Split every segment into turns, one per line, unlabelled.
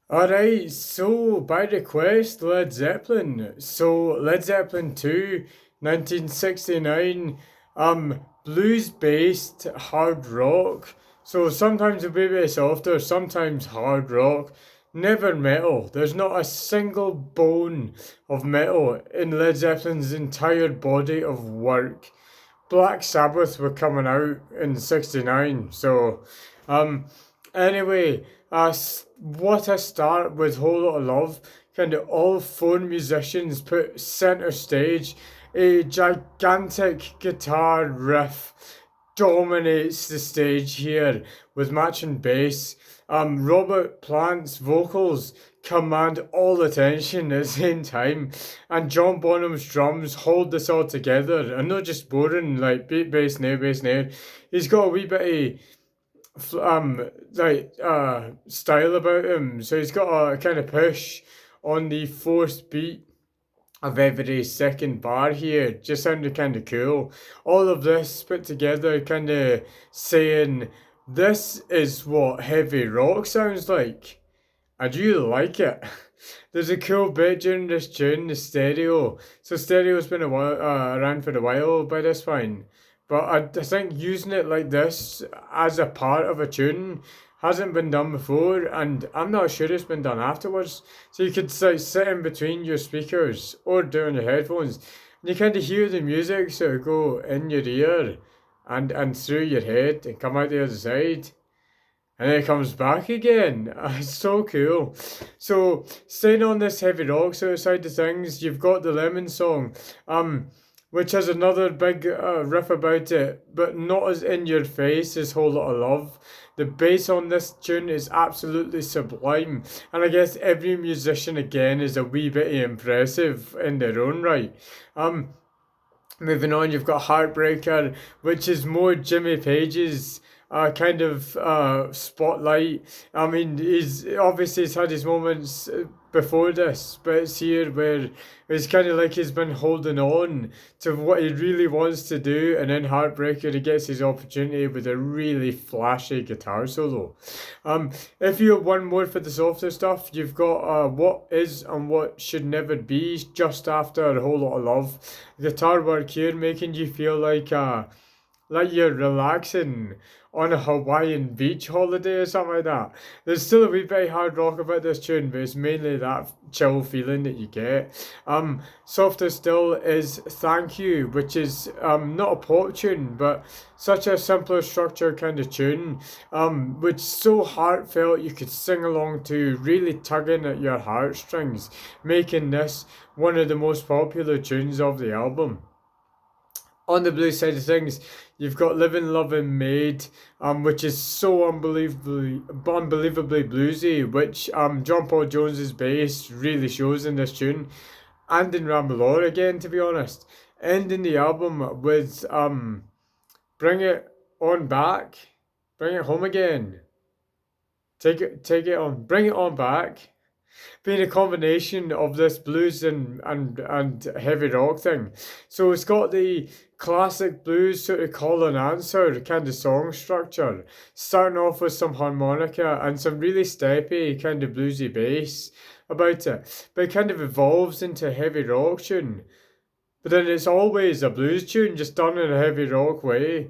Alright, so by request, Led Zeppelin. So Led Zeppelin 2, 1969, blues based hard rock. So sometimes a wee bit softer, sometimes hard rock. Never metal. There's not a single bone of metal in Led Zeppelin's entire body of work. Black Sabbath were coming out in '69. So, um, anyway, what a start with Whole Lot of Love. Kind of all four musicians put center stage. A gigantic guitar riff dominates the stage here with matching bass. Robert Plant's vocals command all attention at the same time, and John Bonham's drums hold this all together. And not just boring like beat bass now, bass now. He's got a wee bit of style about him. So he's got a kind of push on the fourth beat of every second bar here. Just sounded kind of cool. All of this put together, kind of saying, this is what heavy rock sounds like. I do like it. There's a cool bit during this tune, the stereo. So stereo's been around for a while by this point, but I think using it like this as a part of a tune hasn't been done before, and I'm not sure it's been done afterwards. So you could like sit in between your speakers or do on your headphones, and you kind of hear the music sort of go in your ear and through your head and come out the other side. And then it comes back again. It's so cool. So, staying on this heavy rock side of things, you've got the Lemon song, which has another big riff about it, but not as in your face as Whole Lot of Love. The bass on this tune is absolutely sublime, and I guess every musician again is a wee bit impressive in their own right. Moving on, you've got Heartbreaker, which is more Jimmy Page's kind of spotlight. I mean, he's had his moments before this, but it's here where it's kind of like he's been holding on to what he really wants to do, and in Heartbreaker, he gets his opportunity with a really flashy guitar solo. If you have one more for the softer stuff, you've got What Is and What Should Never Be just after A Whole Lot of Love. Guitar work here making you feel like you're relaxing on a Hawaiian beach holiday or something like that. There's still a wee bit of hard rock about this tune, but it's mainly that chill feeling that you get. Softer still is Thank You, which is not a pop tune, but such a simpler structure kind of tune, which so heartfelt you could sing along to, really tugging at your heartstrings, making this one of the most popular tunes of the album. On the blues side of things, you've got Living, Loving, Made, which is so unbelievably bluesy, which John Paul Jones's bass really shows in this tune, and in Ramble again, to be honest. Ending the album with Bring It On Back, Bring It Home Again, take it on, Bring It On Back, being a combination of this blues and heavy rock thing. So it's got the classic blues sort of call and answer kind of song structure, starting off with some harmonica and some really steppy kind of bluesy bass about it. But it kind of evolves into a heavy rock tune. But then it's always a blues tune, just done in a heavy rock way.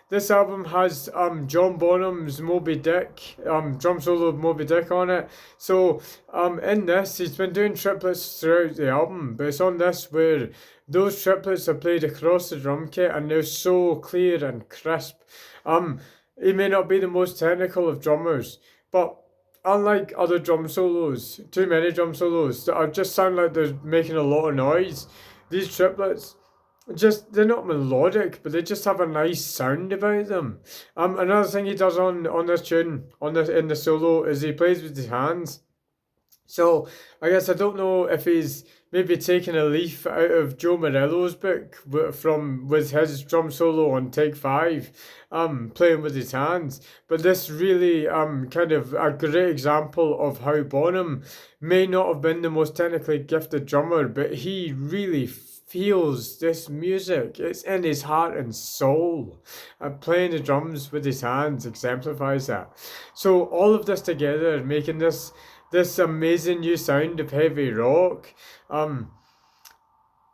This album has John Bonham's Moby Dick, drum solo of Moby Dick on it. So in this, he's been doing triplets throughout the album, but it's on this where those triplets are played across the drum kit and they're so clear and crisp. He may not be the most technical of drummers, but unlike other drum solos, too many drum solos that are just sound like they're making a lot of noise, these triplets just they're not melodic, but they just have a nice sound about them. Another thing he does on this tune, on this in the solo, is he plays with his hands. So I guess I don't know if he's maybe taking a leaf out of Joe Morello's book from with his drum solo on take five, playing with his hands. But this really kind of a great example of how Bonham may not have been the most technically gifted drummer, but he really feels this music. It's in his heart and soul. And playing the drums with his hands exemplifies that. So all of this together, making this amazing new sound of heavy rock, um,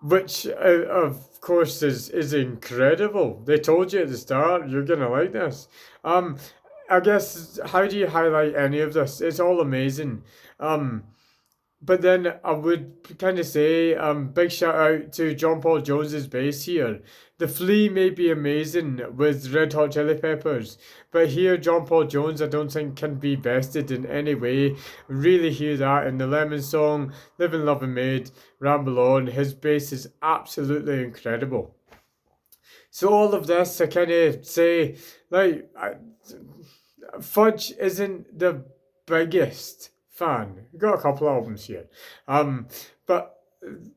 which of course is incredible. They told you at the start you're gonna like this. Um, I guess how do you highlight any of this? It's all amazing. Um, but then I would kind of say, big shout out to John Paul Jones's bass here. The Flea may be amazing with Red Hot Chili Peppers, but here John Paul Jones I don't think can be bested in any way. Really hear that in the Lemon Song, Live and Love and Made, Ramble On. His bass is absolutely incredible. So all of this, I kind of say, like, Fudge isn't the biggest fan. We've got a couple albums here. But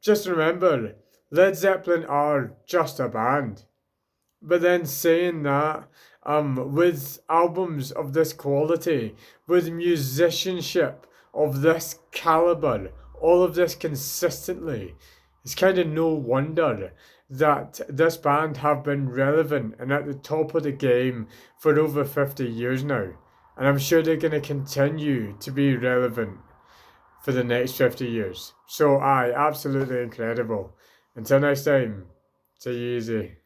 just remember, Led Zeppelin are just a band. But then saying that, with albums of this quality, with musicianship of this caliber, all of this consistently, it's kind of no wonder that this band have been relevant and at the top of the game for over 50 years now. And I'm sure they're going to continue to be relevant for the next 50 years. So, aye, absolutely incredible. Until next time, take it easy.